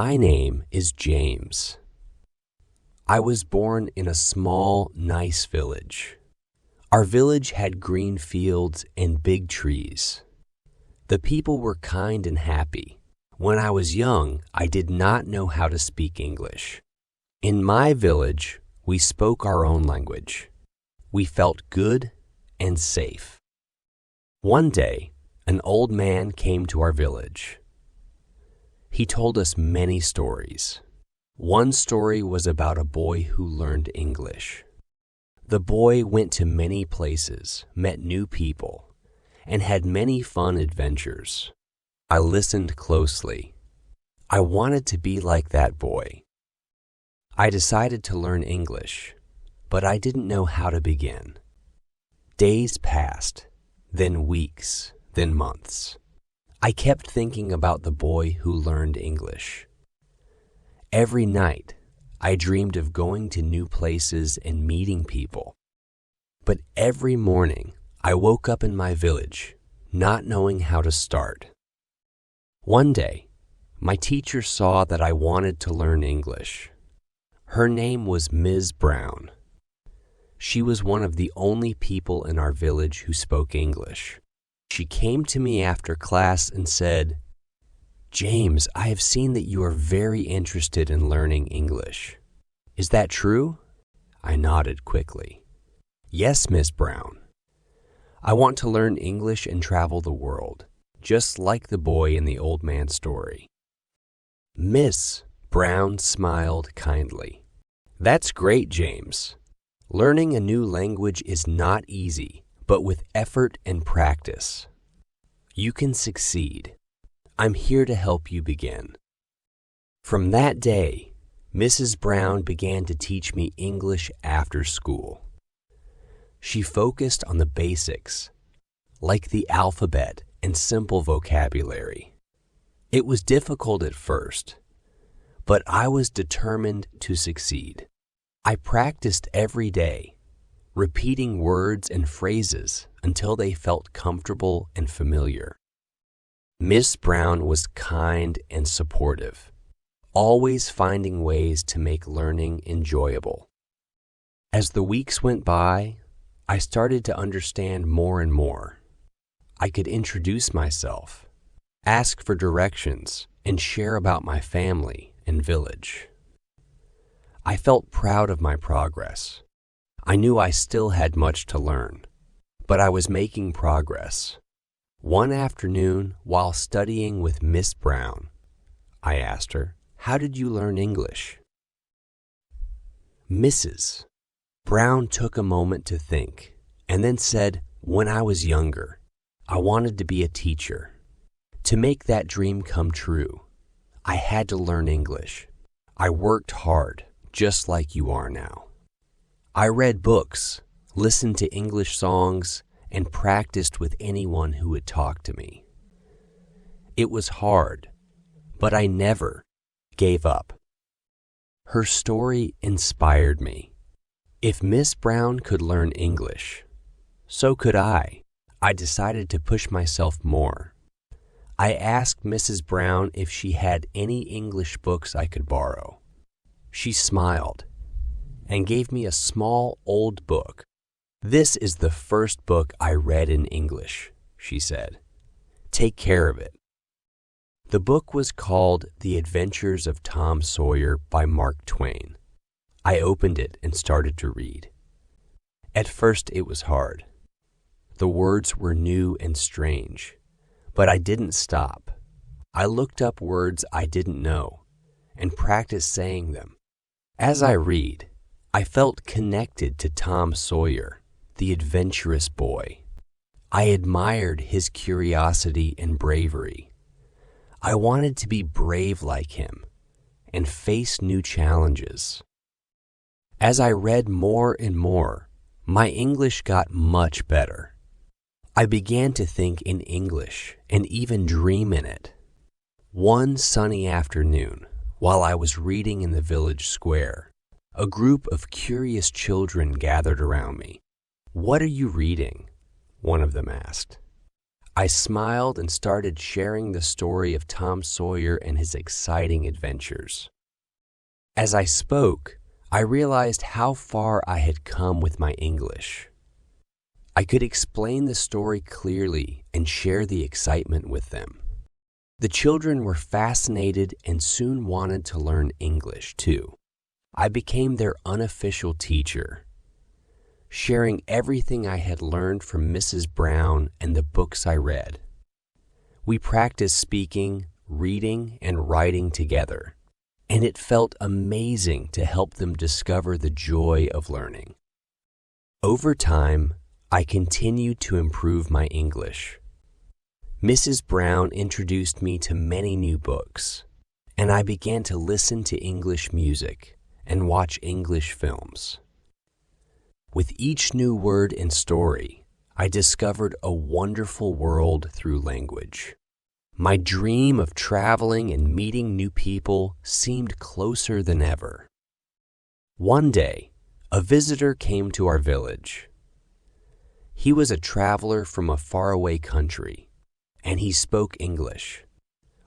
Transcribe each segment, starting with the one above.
My name is James. I was born in a small, nice village. Our village had green fields and big trees. The people were kind and happy. When I was young, I did not know how to speak English. In my village, we spoke our own language. We felt good and safe. One day, an old man came to our village. He told us many stories. One story was about a boy who learned English. The boy went to many places, met new people, and had many fun adventures. I listened closely. I wanted to be like that boy. I decided to learn English, but I didn't know how to begin. Days passed, then weeks, then months. I kept thinking about the boy who learned English. Every night, I dreamed of going to new places and meeting people. But every morning, I woke up in my village, not knowing how to start. One day, my teacher saw that I wanted to learn English. Her name was Ms. Brown. She was one of the only people in our village who spoke English. She came to me after class and said, "James, I have seen that you are very interested in learning English. Is that true?" I nodded quickly. "Yes, Miss Brown. I want to learn English and travel the world, just like the boy in the old man's story." Miss Brown smiled kindly. "That's great, James. Learning a new language is not easy, but with effort and practice, you can succeed. I'm here to help you begin." From that day, Mrs. Brown began to teach me English after school. She focused on the basics, like the alphabet and simple vocabulary. It was difficult at first, but I was determined to succeed. I practiced every day, repeating words and phrases until they felt comfortable and familiar. Miss Brown was kind and supportive, always finding ways to make learning enjoyable. As the weeks went by, I started to understand more and more. I could introduce myself, ask for directions, and share about my family and village. I felt proud of my progress. I knew I still had much to learn, but I was making progress. One afternoon, while studying with Miss Brown, I asked her, "How did you learn English?" Mrs. Brown took a moment to think and then said, "When I was younger, I wanted to be a teacher. To make that dream come true, I had to learn English. I worked hard, just like you are now. I read books, listened to English songs, and practiced with anyone who would talk to me. It was hard, but I never gave up." Her story inspired me. If Miss Brown could learn English, so could I. I decided to push myself more. I asked Mrs. Brown if she had any English books I could borrow. She smiled and gave me a small old book. "This is the first book I read in English," she said. "Take care of it." The book was called The Adventures of Tom Sawyer by Mark Twain. I opened it and started to read. At first it was hard. The words were new and strange, but I didn't stop. I looked up words I didn't know and practiced saying them. As I read, I felt connected to Tom Sawyer, the adventurous boy. I admired his curiosity and bravery. I wanted to be brave like him and face new challenges. As I read more and more, my English got much better. I began to think in English and even dream in it. One sunny afternoon, while I was reading in the village square, a group of curious children gathered around me. "What are you reading?" one of them asked. I smiled and started sharing the story of Tom Sawyer and his exciting adventures. As I spoke, I realized how far I had come with my English. I could explain the story clearly and share the excitement with them. The children were fascinated and soon wanted to learn English too. I became their unofficial teacher, sharing everything I had learned from Mrs. Brown and the books I read. We practiced speaking, reading, and writing together, and it felt amazing to help them discover the joy of learning. Over time, I continued to improve my English. Mrs. Brown introduced me to many new books, and I began to listen to English music and watch English films. With each new word and story, I discovered a wonderful world through language. My dream of traveling and meeting new people seemed closer than ever. One day, a visitor came to our village. He was a traveler from a faraway country, and he spoke English.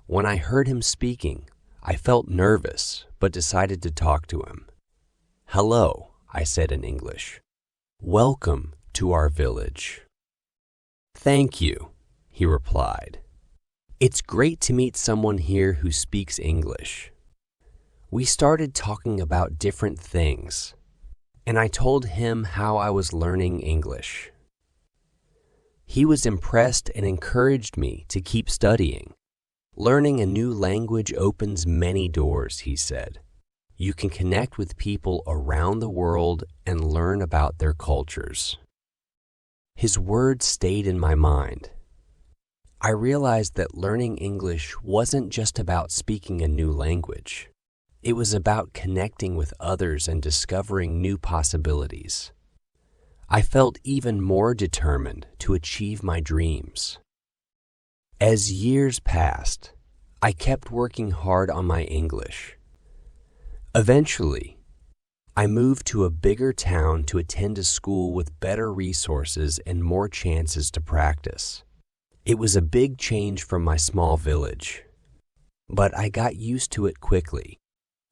When I heard him speaking, I felt nervous, but decided to talk to him. "Hello," I said in English. "Welcome to our village." "Thank you," he replied. "It's great to meet someone here who speaks English." We started talking about different things, and I told him how I was learning English. He was impressed and encouraged me to keep studying. "Learning a new language opens many doors," he said. "You can connect with people around the world and learn about their cultures." His words stayed in my mind. I realized that learning English wasn't just about speaking a new language. It was about connecting with others and discovering new possibilities. I felt even more determined to achieve my dreams. As years passed, I kept working hard on my English. Eventually, I moved to a bigger town to attend a school with better resources and more chances to practice. It was a big change from my small village, but I got used to it quickly.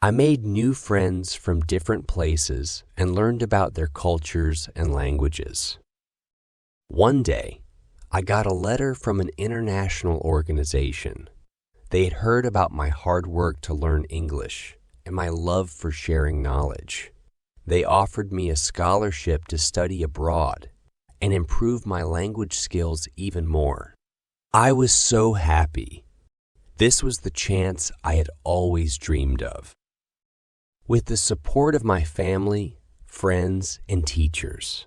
I made new friends from different places and learned about their cultures and languages. One day, I got a letter from an international organization. They had heard about my hard work to learn English and my love for sharing knowledge. They offered me a scholarship to study abroad and improve my language skills even more. I was so happy. This was the chance I had always dreamed of. With the support of my family, friends, and teachers,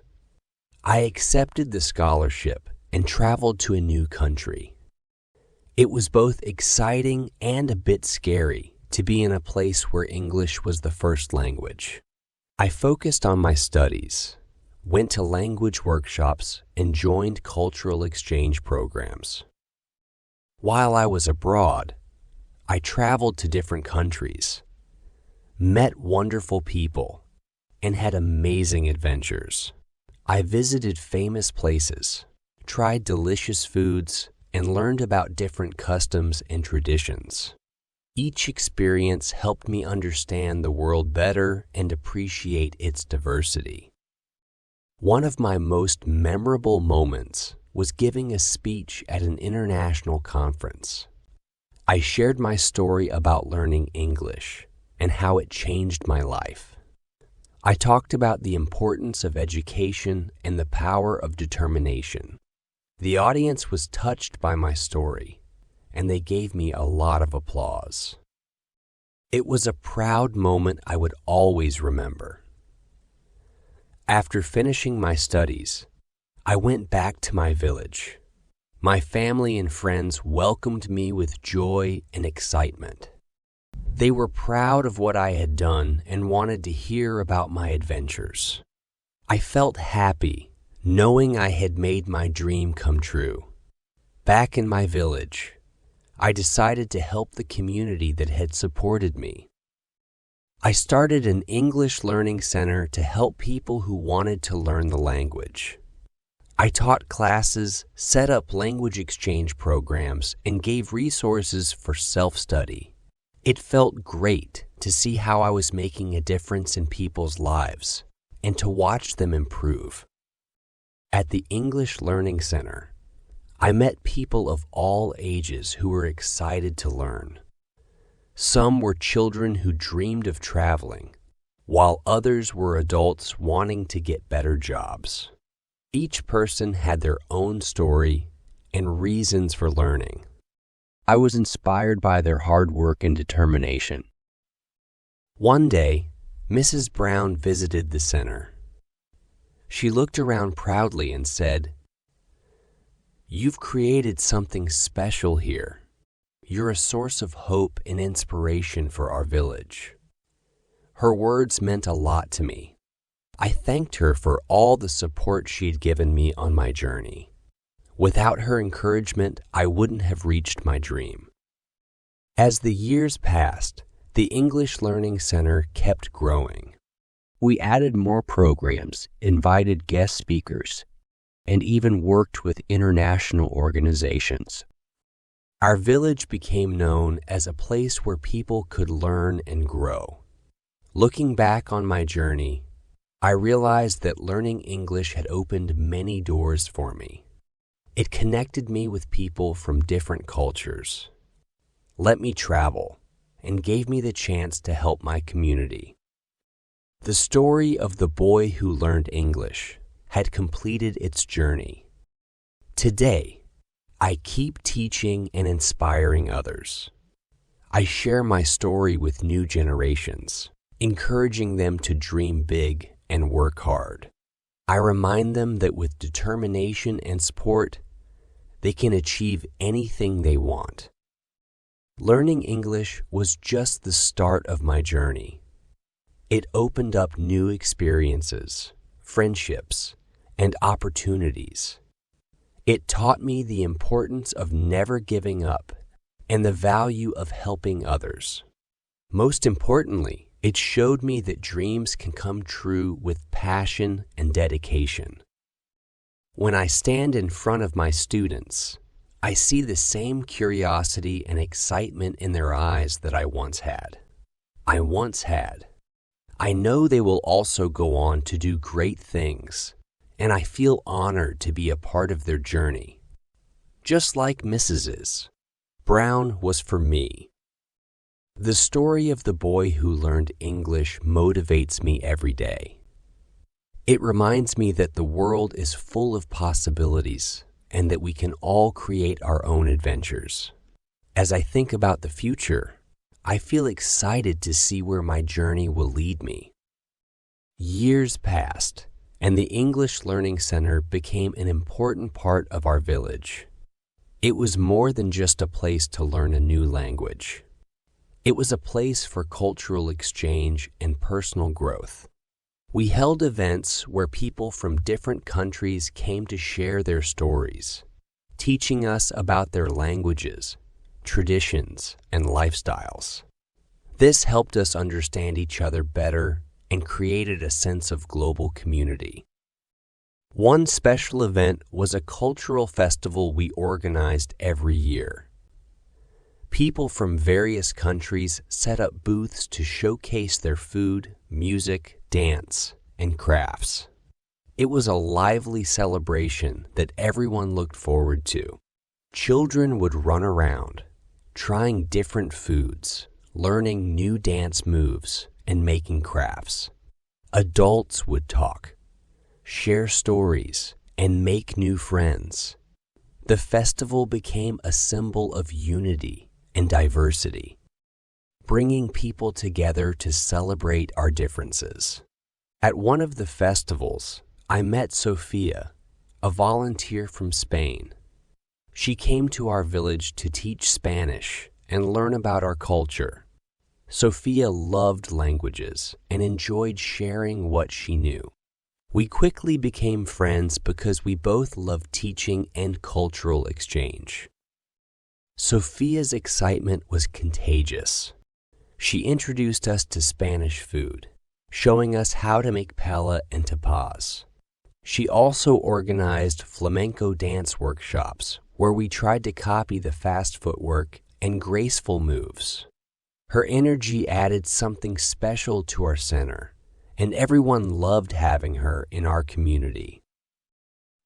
I accepted the scholarship and traveled to a new country. It was both exciting and a bit scary to be in a place where English was the first language. I focused on my studies, went to language workshops, and joined cultural exchange programs. While I was abroad, I traveled to different countries, met wonderful people, and had amazing adventures. I visited famous places, tried delicious foods, and learned about different customs and traditions. Each experience helped me understand the world better and appreciate its diversity. One of my most memorable moments was giving a speech at an international conference. I shared my story about learning English and how it changed my life. I talked about the importance of education and the power of determination. The audience was touched by my story, and they gave me a lot of applause. It was a proud moment I would always remember. After finishing my studies, I went back to my village. My family and friends welcomed me with joy and excitement. They were proud of what I had done and wanted to hear about my adventures. I felt happy knowing I had made my dream come true. Back in my village, I decided to help the community that had supported me. I started an English learning center to help people who wanted to learn the language. I taught classes, set up language exchange programs, and gave resources for self-study. It felt great to see how I was making a difference in people's lives and to watch them improve. At the English Learning Center, I met people of all ages who were excited to learn. Some were children who dreamed of traveling, while others were adults wanting to get better jobs. Each person had their own story and reasons for learning. I was inspired by their hard work and determination. One day, Mrs. Brown visited the center. She looked around proudly and said, "You've created something special here. You're a source of hope and inspiration for our village." Her words meant a lot to me. I thanked her for all the support she'd given me on my journey. Without her encouragement, I wouldn't have reached my dream. As the years passed, the English Learning Center kept growing. We added more programs, invited guest speakers, and even worked with international organizations. Our village became known as a place where people could learn and grow. Looking back on my journey, I realized that learning English had opened many doors for me. It connected me with people from different cultures, let me travel, and gave me the chance to help my community. The story of the boy who learned English had completed its journey. Today, I keep teaching and inspiring others. I share my story with new generations, encouraging them to dream big and work hard. I remind them that with determination and support, they can achieve anything they want. Learning English was just the start of my journey. It opened up new experiences, friendships, and opportunities. It taught me the importance of never giving up and the value of helping others. Most importantly, it showed me that dreams can come true with passion and dedication. When I stand in front of my students, I see the same curiosity and excitement in their eyes that I once had. I know they will also go on to do great things, and I feel honored to be a part of their journey. Just like Mrs. Brown was for me. The story of the boy who learned English motivates me every day. It reminds me that the world is full of possibilities and that we can all create our own adventures. As I think about the future, I feel excited to see where my journey will lead me. Years passed, and the English Learning Center became an important part of our village. It was more than just a place to learn a new language. It was a place for cultural exchange and personal growth. We held events where people from different countries came to share their stories, teaching us about their languages, traditions, and lifestyles. This helped us understand each other better and created a sense of global community. One special event was a cultural festival we organized every year. People from various countries set up booths to showcase their food, music, dance, and crafts. It was a lively celebration that everyone looked forward to. Children would run around, trying different foods, learning new dance moves, and making crafts. Adults would talk, share stories, and make new friends. The festival became a symbol of unity and diversity, bringing people together to celebrate our differences. At one of the festivals, I met Sophia, a volunteer from Spain. She came to our village to teach Spanish and learn about our culture. Sophia loved languages and enjoyed sharing what she knew. We quickly became friends because we both loved teaching and cultural exchange. Sophia's excitement was contagious. She introduced us to Spanish food, showing us how to make paella and tapas. She also organized flamenco dance workshops where we tried to copy the fast footwork and graceful moves. Her energy added something special to our center, and everyone loved having her in our community.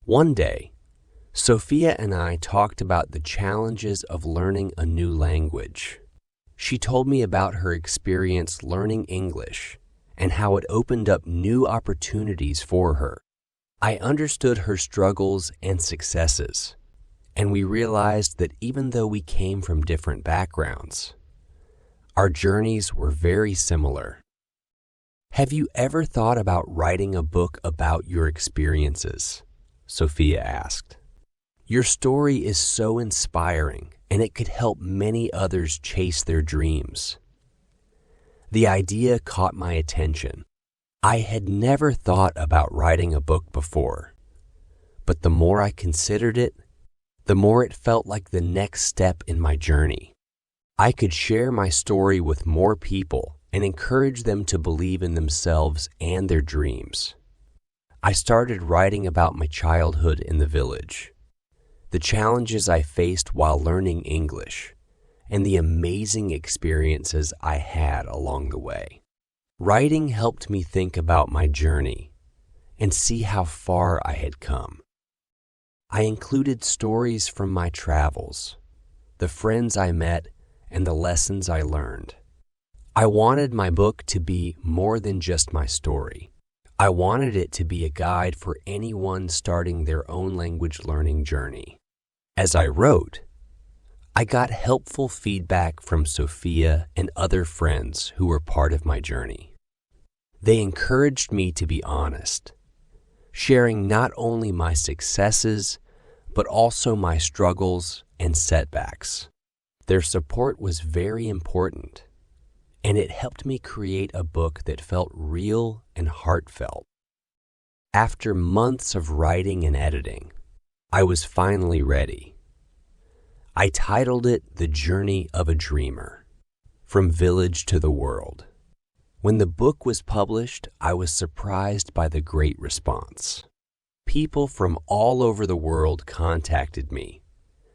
One day, Sophia and I talked about the challenges of learning a new language. She told me about her experience learning English and how it opened up new opportunities for her. I understood her struggles and successes, and we realized that even though we came from different backgrounds, our journeys were very similar. Have you ever thought about writing a book about your experiences? Sophia asked. Your story is so inspiring, and it could help many others chase their dreams. The idea caught my attention. I had never thought about writing a book before, but the more I considered it, the more it felt like the next step in my journey. I could share my story with more people and encourage them to believe in themselves and their dreams. I started writing about my childhood in the village, the challenges I faced while learning English, and the amazing experiences I had along the way. Writing helped me think about my journey and see how far I had come. I included stories from my travels, the friends I met, and the lessons I learned. I wanted my book to be more than just my story. I wanted it to be a guide for anyone starting their own language learning journey. As I wrote, I got helpful feedback from Sophia and other friends who were part of my journey. They encouraged me to be honest, sharing not only my successes, but also my struggles and setbacks. Their support was very important, and it helped me create a book that felt real and heartfelt. After months of writing and editing, I was finally ready. I titled it The Journey of a Dreamer, From Village to the World. When the book was published, I was surprised by the great response. People from all over the world contacted me,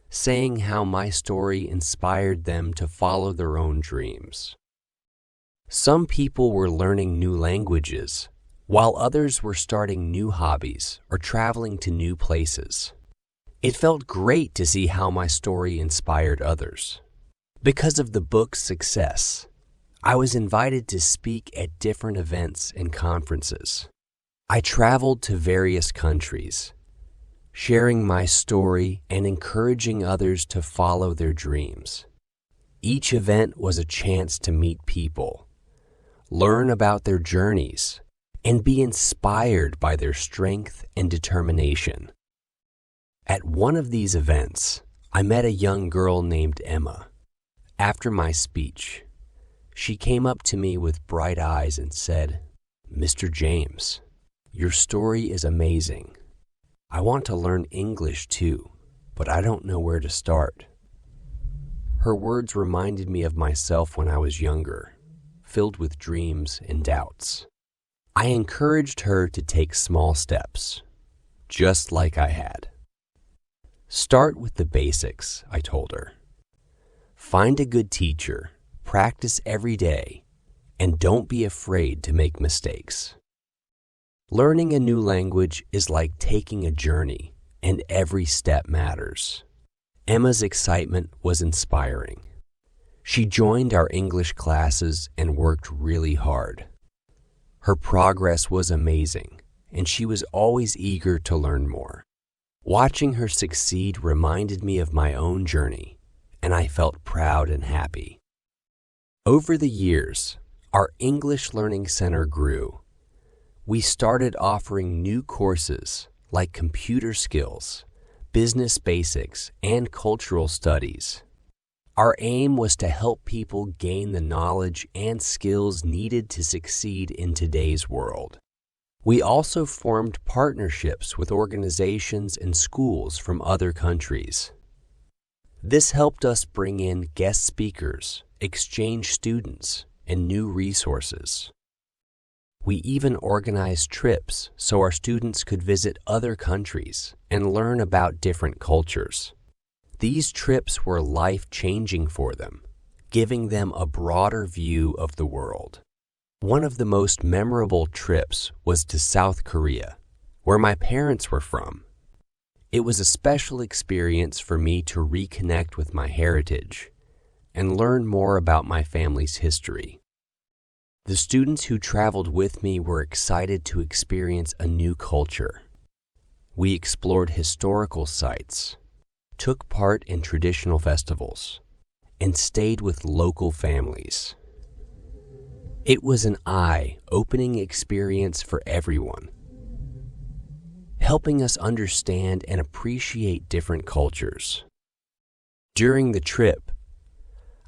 saying how my story inspired them to follow their own dreams. Some people were learning new languages, while others were starting new hobbies or traveling to new places. It felt great to see how my story inspired others. Because of the book's success, I was invited to speak at different events and conferences. I traveled to various countries, sharing my story and encouraging others to follow their dreams. Each event was a chance to meet people, learn about their journeys, and be inspired by their strength and determination. At one of these events, I met a young girl named Emma. After my speech, she came up to me with bright eyes and said, "Mr. James, your story is amazing. I want to learn English too, but I don't know where to start." Her words reminded me of myself when I was younger, filled with dreams and doubts. I encouraged her to take small steps, just like I had. Start with the basics, I told her. Find a good teacher, practice every day, and don't be afraid to make mistakes. Learning a new language is like taking a journey, and every step matters. Emma's excitement was inspiring. She joined our English classes and worked really hard. Her progress was amazing, and she was always eager to learn more. Watching her succeed reminded me of my own journey, and I felt proud and happy. Over the years, our English Learning Center grew. We started offering new courses like computer skills, business basics, and cultural studies. Our aim was to help people gain the knowledge and skills needed to succeed in today's world. We also formed partnerships with organizations and schools from other countries. This helped us bring in guest speakers, exchange students, and new resources. We even organized trips so our students could visit other countries and learn about different cultures. These trips were life-changing for them, giving them a broader view of the world. One of the most memorable trips was to South Korea, where my parents were from. It was a special experience for me to reconnect with my heritage and learn more about my family's history. The students who traveled with me were excited to experience a new culture. We explored historical sites, took part in traditional festivals, and stayed with local families. It was an eye-opening experience for everyone, helping us understand and appreciate different cultures. During the trip,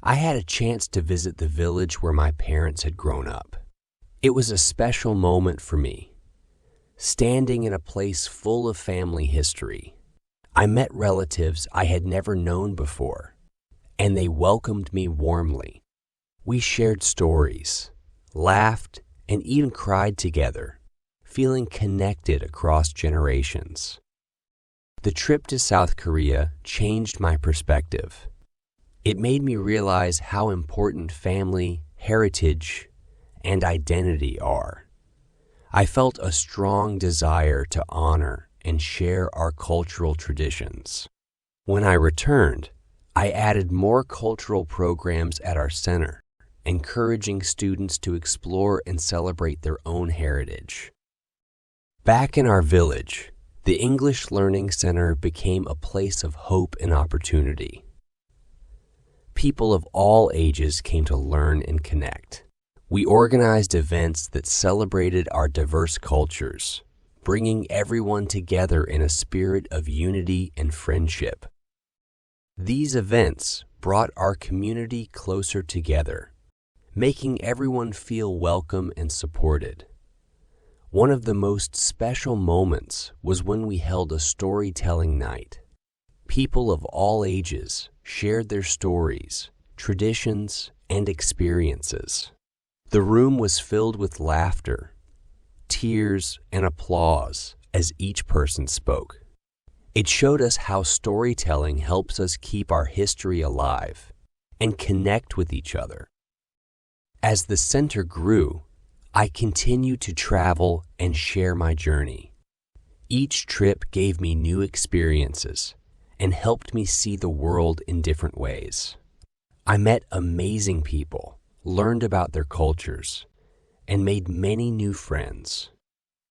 I had a chance to visit the village where my parents had grown up. It was a special moment for me, standing in a place full of family history. I met relatives I had never known before, and they welcomed me warmly. We shared stories, laughed, and even cried together, feeling connected across generations. The trip to South Korea changed my perspective. It made me realize how important family, heritage, and identity are. I felt a strong desire to honor and share our cultural traditions. When I returned, I added more cultural programs at our center, encouraging students to explore and celebrate their own heritage. Back in our village, the English Learning Center became a place of hope and opportunity. People of all ages came to learn and connect. We organized events that celebrated our diverse cultures, bringing everyone together in a spirit of unity and friendship. These events brought our community closer together, making everyone feel welcome and supported. One of the most special moments was when we held a storytelling night. People of all ages shared their stories, traditions, and experiences. The room was filled with laughter, tears, and applause as each person spoke. It showed us how storytelling helps us keep our history alive and connect with each other. As the center grew, I continued to travel and share my journey. Each trip gave me new experiences and helped me see the world in different ways. I met amazing people, learned about their cultures, and made many new friends.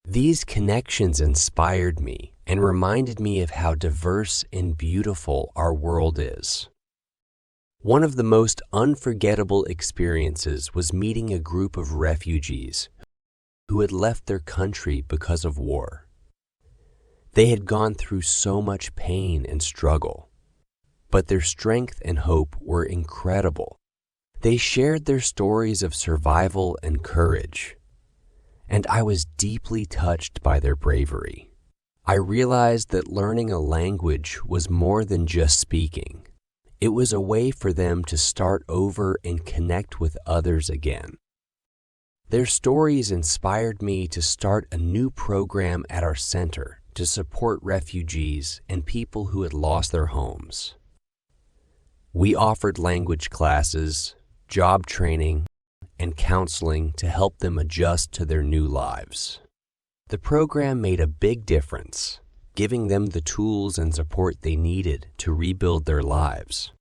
These connections inspired me and reminded me of how diverse and beautiful our world is. One of the most unforgettable experiences was meeting a group of refugees who had left their country because of war. They had gone through so much pain and struggle, but their strength and hope were incredible. They shared their stories of survival and courage, and I was deeply touched by their bravery. I realized that learning a language was more than just speaking. It was a way for them to start over and connect with others again. Their stories inspired me to start a new program at our center to support refugees and people who had lost their homes. We offered language classes, job training, and counseling to help them adjust to their new lives. The program made a big difference, giving them the tools and support they needed to rebuild their lives.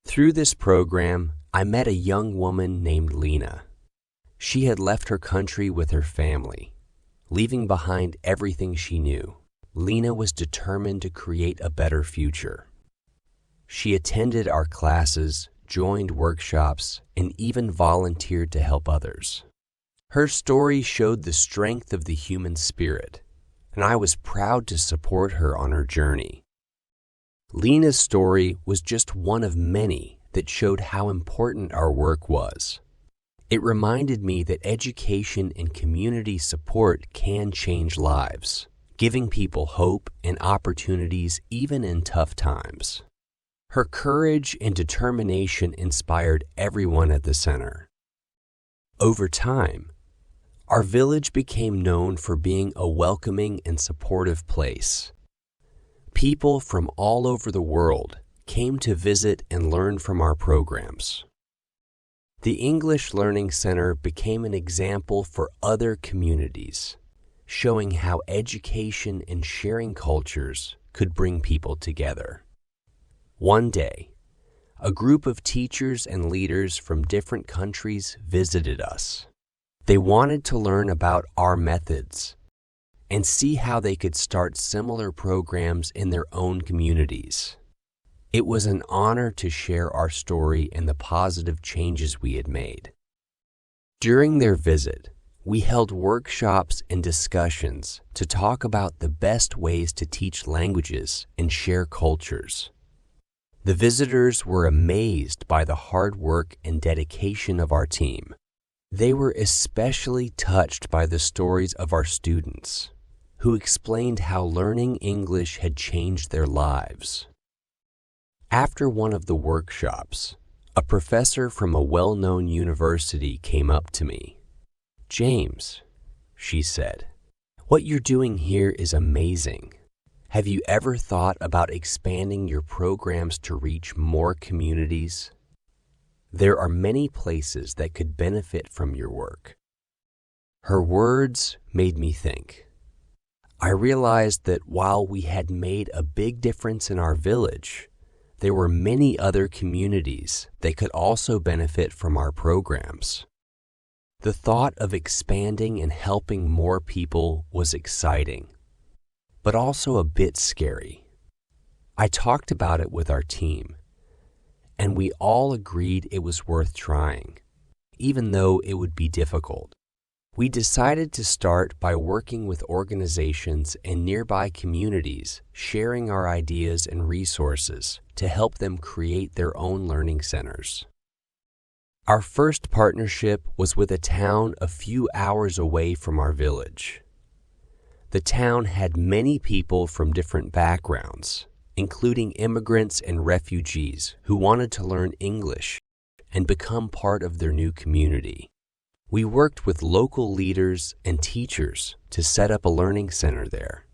Through this program, I met a young woman named Lena. She had left her country with her family, leaving behind everything she knew. Lena was determined to create a better future. She attended our classes, joined workshops, and even volunteered to help others. Her story showed the strength of the human spirit, and I was proud to support her on her journey. Lena's story was just one of many that showed how important our work was. It reminded me that education and community support can change lives, giving people hope and opportunities even in tough times. Her courage and determination inspired everyone at the center. Over time, Our village became known for being a welcoming and supportive place. People from all over the world came to visit and learn from our programs. The English Learning Center became an example for other communities, showing how education and sharing cultures could bring people together. One day, a group of teachers and leaders from different countries visited us. They wanted to learn about our methods and see how they could start similar programs in their own communities. It was an honor to share our story and the positive changes we had made. During their visit, we held workshops and discussions to talk about the best ways to teach languages and share cultures. The visitors were amazed by the hard work and dedication of our team. They were especially touched by the stories of our students, who explained how learning English had changed their lives. After one of the workshops, a professor from a well-known university came up to me. "James," she said, "what you're doing here is amazing. Have you ever thought about expanding your programs to reach more communities? There are many places that could benefit from your work." Her words made me think. I realized that while we had made a big difference in our village, there were many other communities that could also benefit from our programs. The thought of expanding and helping more people was exciting, but also a bit scary. I talked about it with our team, and we all agreed it was worth trying, even though it would be difficult. We decided to start by working with organizations and nearby communities, sharing our ideas and resources to help them create their own learning centers. Our first partnership was with a town a few hours away from our village. The town had many people from different backgrounds, including immigrants and refugees who wanted to learn English and become part of their new community. We worked with local leaders and teachers to set up a learning center there,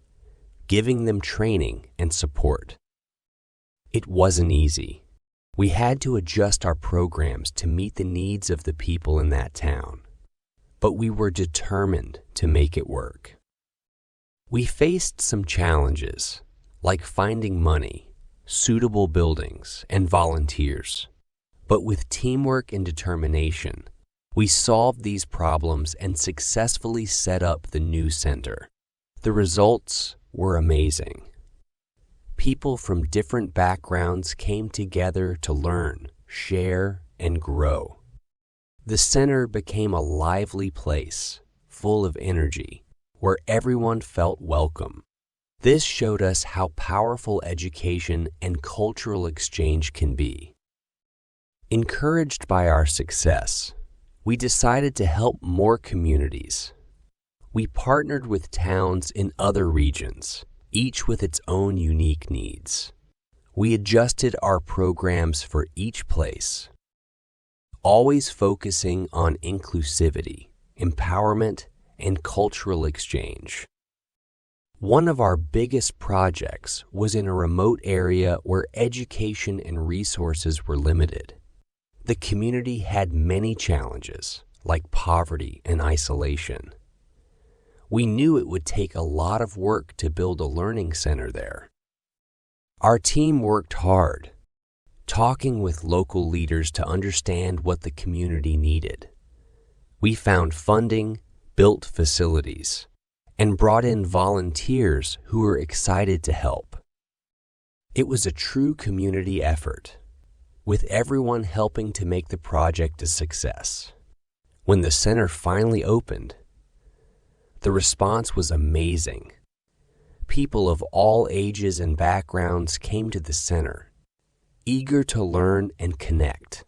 giving them training and support. It wasn't easy. We had to adjust our programs to meet the needs of the people in that town, but we were determined to make it work. We faced some challenges, like finding money, suitable buildings, and volunteers. But with teamwork and determination, we solved these problems and successfully set up the new center. The results were amazing. People from different backgrounds came together to learn, share, and grow. The center became a lively place, full of energy, where everyone felt welcome. This showed us how powerful education and cultural exchange can be. Encouraged by our success, we decided to help more communities. We partnered with towns in other regions, each with its own unique needs. We adjusted our programs for each place, always focusing on inclusivity, empowerment, and cultural exchange. One of our biggest projects was in a remote area where education and resources were limited. The community had many challenges, like poverty and isolation. We knew it would take a lot of work to build a learning center there. Our team worked hard, talking with local leaders to understand what the community needed. We found funding, built facilities, and brought in volunteers who were excited to help. It was a true community effort, with everyone helping to make the project a success. When the center finally opened, the response was amazing. People of all ages and backgrounds came to the center, eager to learn and connect.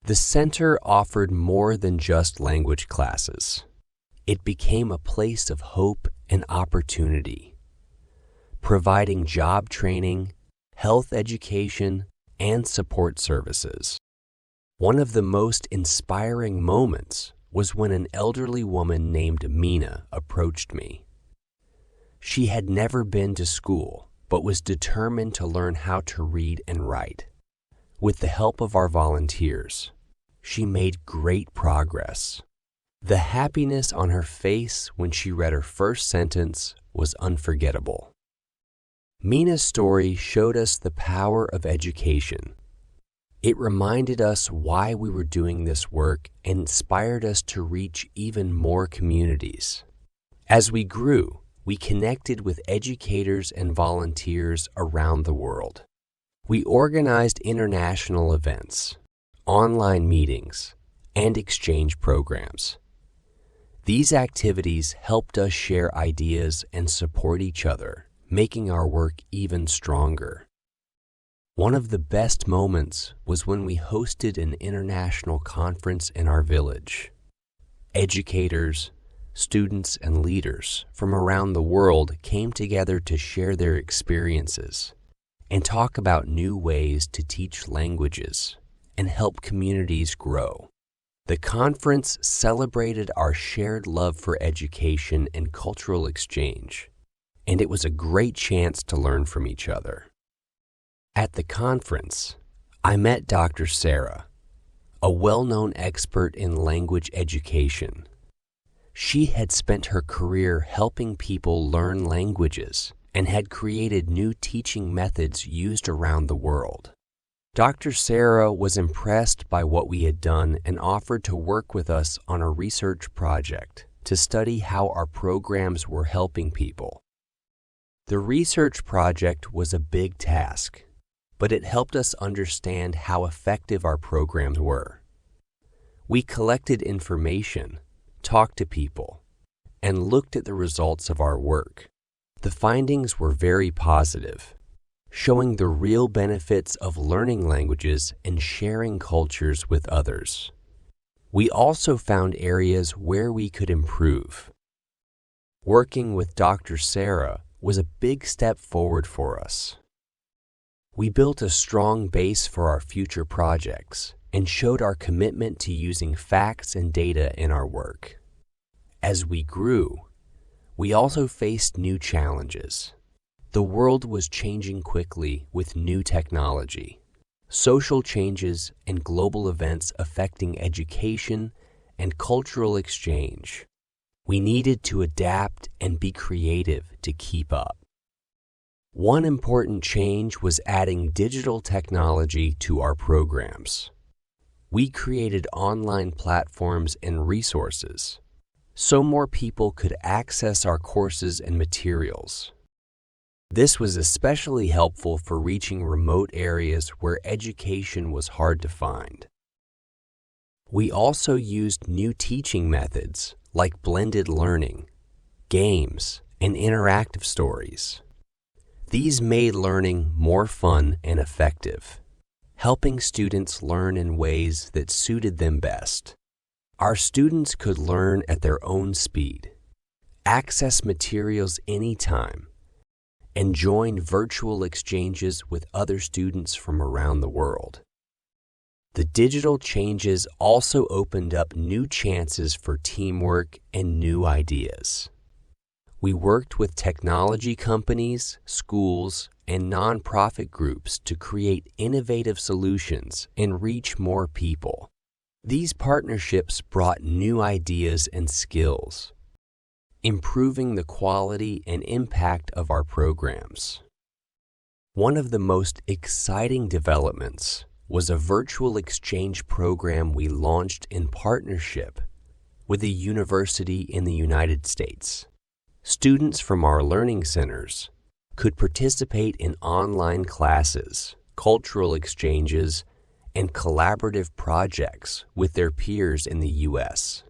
The center offered more than just language classes. It became a place of hope and opportunity, providing job training, health education, and support services. One of the most inspiring moments was when an elderly woman named Mina approached me. She had never been to school, but was determined to learn how to read and write. With the help of our volunteers, she made great progress. The happiness on her face when she read her first sentence was unforgettable. Mina's story showed us the power of education. It reminded us why we were doing this work and inspired us to reach even more communities. As we grew, we connected with educators and volunteers around the world. We organized international events, online meetings, and exchange programs. These activities helped us share ideas and support each other, making our work even stronger. One of the best moments was when we hosted an international conference in our village. Educators, students, and leaders from around the world came together to share their experiences and talk about new ways to teach languages and help communities grow. The conference celebrated our shared love for education and cultural exchange, and it was a great chance to learn from each other. At the conference, I met Dr. Sarah, a well-known expert in language education. She had spent her career helping people learn languages and had created new teaching methods used around the world. Dr. Sarah was impressed by what we had done and offered to work with us on a research project to study how our programs were helping people. The research project was a big task, but it helped us understand how effective our programs were. We collected information, talked to people, and looked at the results of our work. The findings were very positive, showing the real benefits of learning languages and sharing cultures with others. We also found areas where we could improve. Working with Dr. Sarah was a big step forward for us. We built a strong base for our future projects and showed our commitment to using facts and data in our work. As we grew, we also faced new challenges. The world was changing quickly with new technology, social changes, and global events affecting education and cultural exchange. We needed to adapt and be creative to keep up. One important change was adding digital technology to our programs. We created online platforms and resources so more people could access our courses and materials. This was especially helpful for reaching remote areas where education was hard to find. We also used new teaching methods like blended learning, games, and interactive stories. These made learning more fun and effective, helping students learn in ways that suited them best. Our students could learn at their own speed, access materials anytime, and join virtual exchanges with other students from around the world. The digital changes also opened up new chances for teamwork and new ideas. We worked with technology companies, schools, and nonprofit groups to create innovative solutions and reach more people. These partnerships brought new ideas and skills, improving the quality and impact of our programs. One of the most exciting developments was a virtual exchange program we launched in partnership with a university in the United States. Students from our learning centers could participate in online classes, cultural exchanges, and collaborative projects with their peers in the U.S.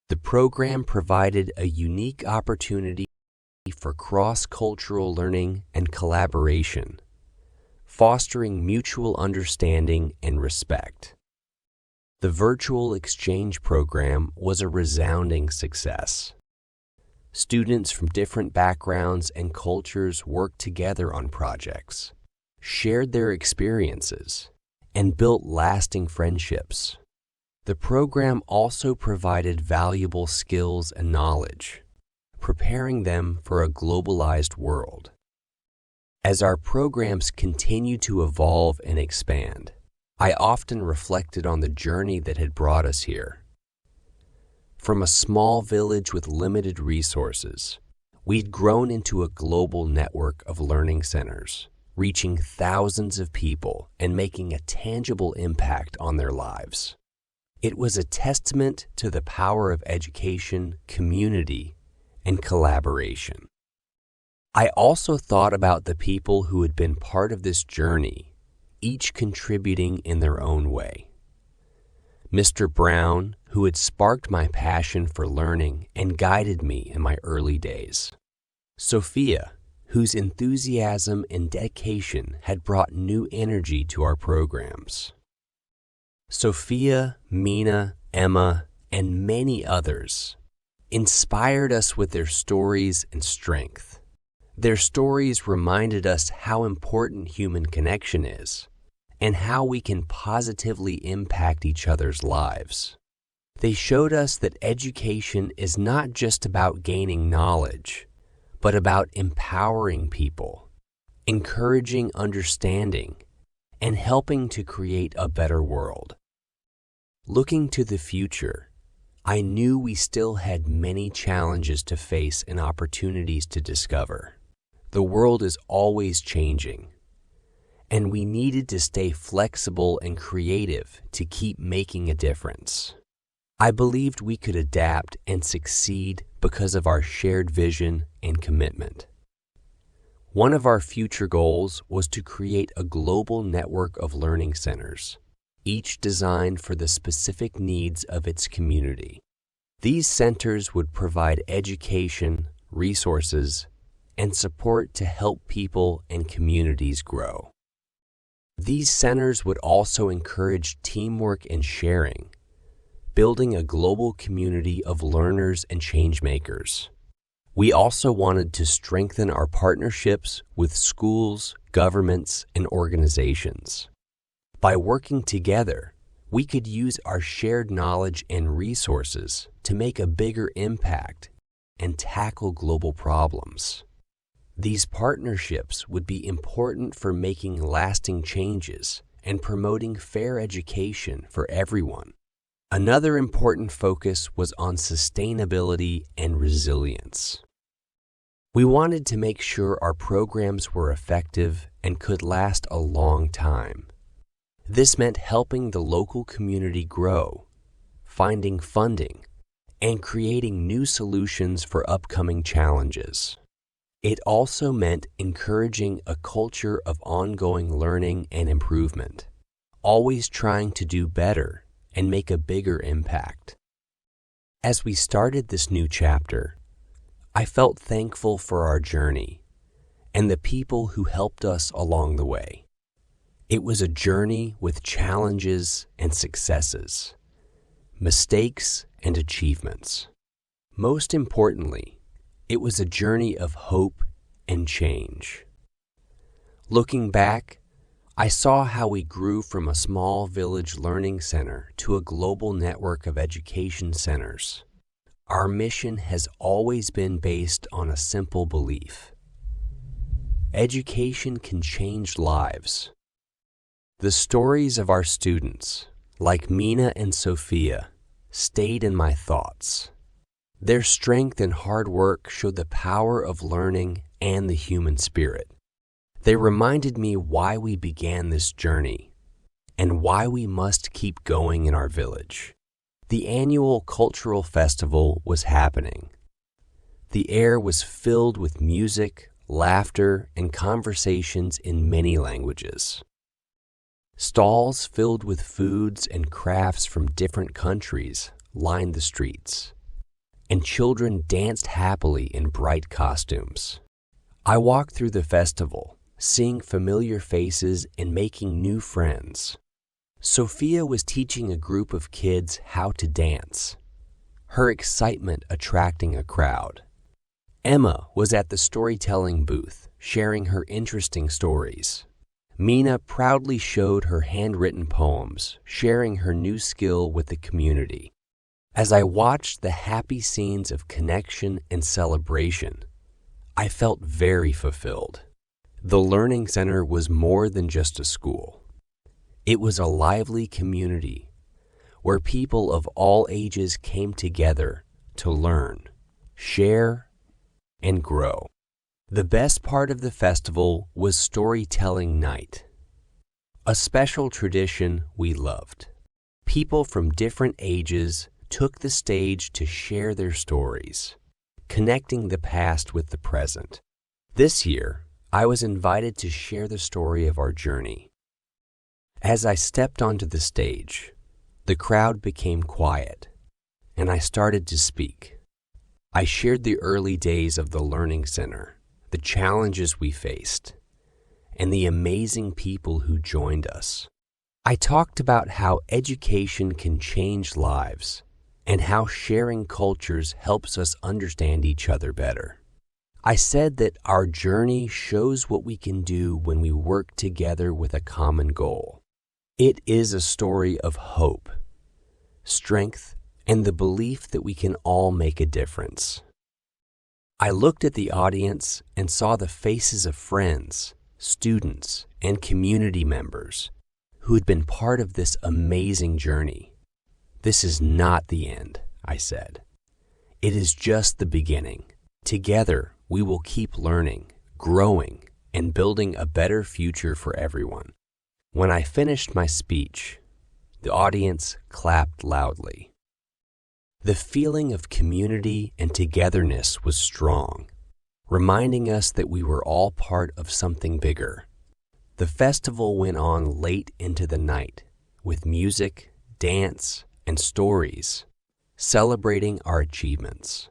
The program provided a unique opportunity for cross-cultural learning and collaboration, fostering mutual understanding and respect. The virtual exchange program was a resounding success. Students from different backgrounds and cultures worked together on projects, shared their experiences, and built lasting friendships. The program also provided valuable skills and knowledge, preparing them for a globalized world. As our programs continue to evolve and expand, I often reflected on the journey that had brought us here. From a small village with limited resources, we'd grown into a global network of learning centers, reaching thousands of people and making a tangible impact on their lives. It was a testament to the power of education, community, and collaboration. I also thought about the people who had been part of this journey, each contributing in their own way. Mr. Brown, who had sparked my passion for learning and guided me in my early days. Sophia, whose enthusiasm and dedication had brought new energy to our programs. Sophia, Mina, Emma, and many others inspired us with their stories and strength. Their stories reminded us how important human connection is and how we can positively impact each other's lives. They showed us that education is not just about gaining knowledge, but about empowering people, encouraging understanding, and helping to create a better world. Looking to the future, I knew we still had many challenges to face and opportunities to discover. The world is always changing, and we needed to stay flexible and creative to keep making a difference. I believed we could adapt and succeed because of our shared vision and commitment. One of our future goals was to create a global network of learning centers, each designed for the specific needs of its community. These centers would provide education, resources, and support to help people and communities grow. These centers would also encourage teamwork and sharing, building a global community of learners and changemakers. We also wanted to strengthen our partnerships with schools, governments, and organizations. By working together, we could use our shared knowledge and resources to make a bigger impact and tackle global problems. These partnerships would be important for making lasting changes and promoting fair education for everyone. Another important focus was on sustainability and resilience. We wanted to make sure our programs were effective and could last a long time. This meant helping the local community grow, finding funding, and creating new solutions for upcoming challenges. It also meant encouraging a culture of ongoing learning and improvement, always trying to do better and make a bigger impact. As we started this new chapter, I felt thankful for our journey and the people who helped us along the way. It was a journey with challenges and successes, mistakes and achievements. Most importantly, it was a journey of hope and change. Looking back, I saw how we grew from a small village learning center to a global network of education centers. Our mission has always been based on a simple belief: education can change lives. The stories of our students, like Mina and Sophia, stayed in my thoughts. Their strength and hard work showed the power of learning and the human spirit. They reminded me why we began this journey and why we must keep going in our village. The annual cultural festival was happening. The air was filled with music, laughter, and conversations in many languages. Stalls filled with foods and crafts from different countries lined the streets, and children danced happily in bright costumes. I walked through the festival, seeing familiar faces and making new friends. Sophia was teaching a group of kids how to dance, her excitement attracting a crowd. Emma was at the storytelling booth, sharing her interesting stories. Mina proudly showed her handwritten poems, sharing her new skill with the community. As I watched the happy scenes of connection and celebration, I felt very fulfilled. The Learning Center was more than just a school. It was a lively community where people of all ages came together to learn, share, and grow. The best part of the festival was Storytelling Night, a special tradition we loved. People from different ages took the stage to share their stories, connecting the past with the present. This year, I was invited to share the story of our journey. As I stepped onto the stage, the crowd became quiet, and I started to speak. I shared the early days of the Learning Center, the challenges we faced, and the amazing people who joined us. I talked about how education can change lives and how sharing cultures helps us understand each other better. I said that our journey shows what we can do when we work together with a common goal. It is a story of hope, strength, and the belief that we can all make a difference. I looked at the audience and saw the faces of friends, students, and community members who had been part of this amazing journey. This is not the end, I said. It is just the beginning. Together, we will keep learning, growing, and building a better future for everyone. When I finished my speech, the audience clapped loudly. The feeling of community and togetherness was strong, reminding us that we were all part of something bigger. The festival went on late into the night with music, dance, and stories, celebrating our achievements.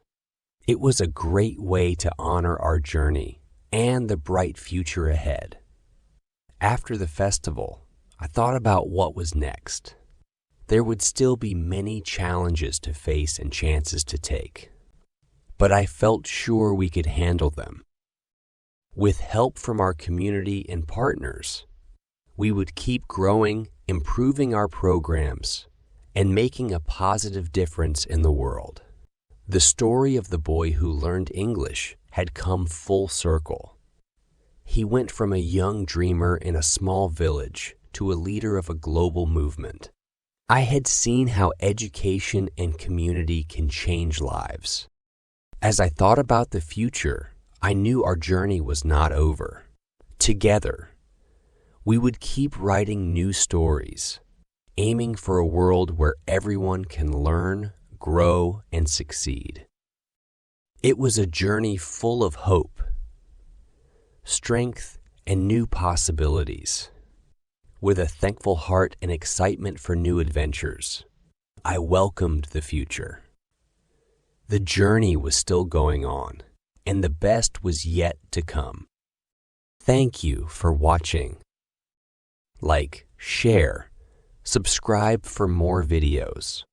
It was a great way to honor our journey and the bright future ahead. After the festival, I thought about what was next. There would still be many challenges to face and chances to take, but I felt sure we could handle them. With help from our community and partners, we would keep growing, improving our programs, and making a positive difference in the world. The story of the boy who learned English had come full circle. He went from a young dreamer in a small village to a leader of a global movement. I had seen how education and community can change lives. As I thought about the future, I knew our journey was not over. Together, we would keep writing new stories, aiming for a world where everyone can learn, grow, and succeed. It was a journey full of hope, strength, and new possibilities. With a thankful heart and excitement for new adventures, I welcomed the future. The journey was still going on, and the best was yet to come. Thank you for watching. Like, share, subscribe for more videos.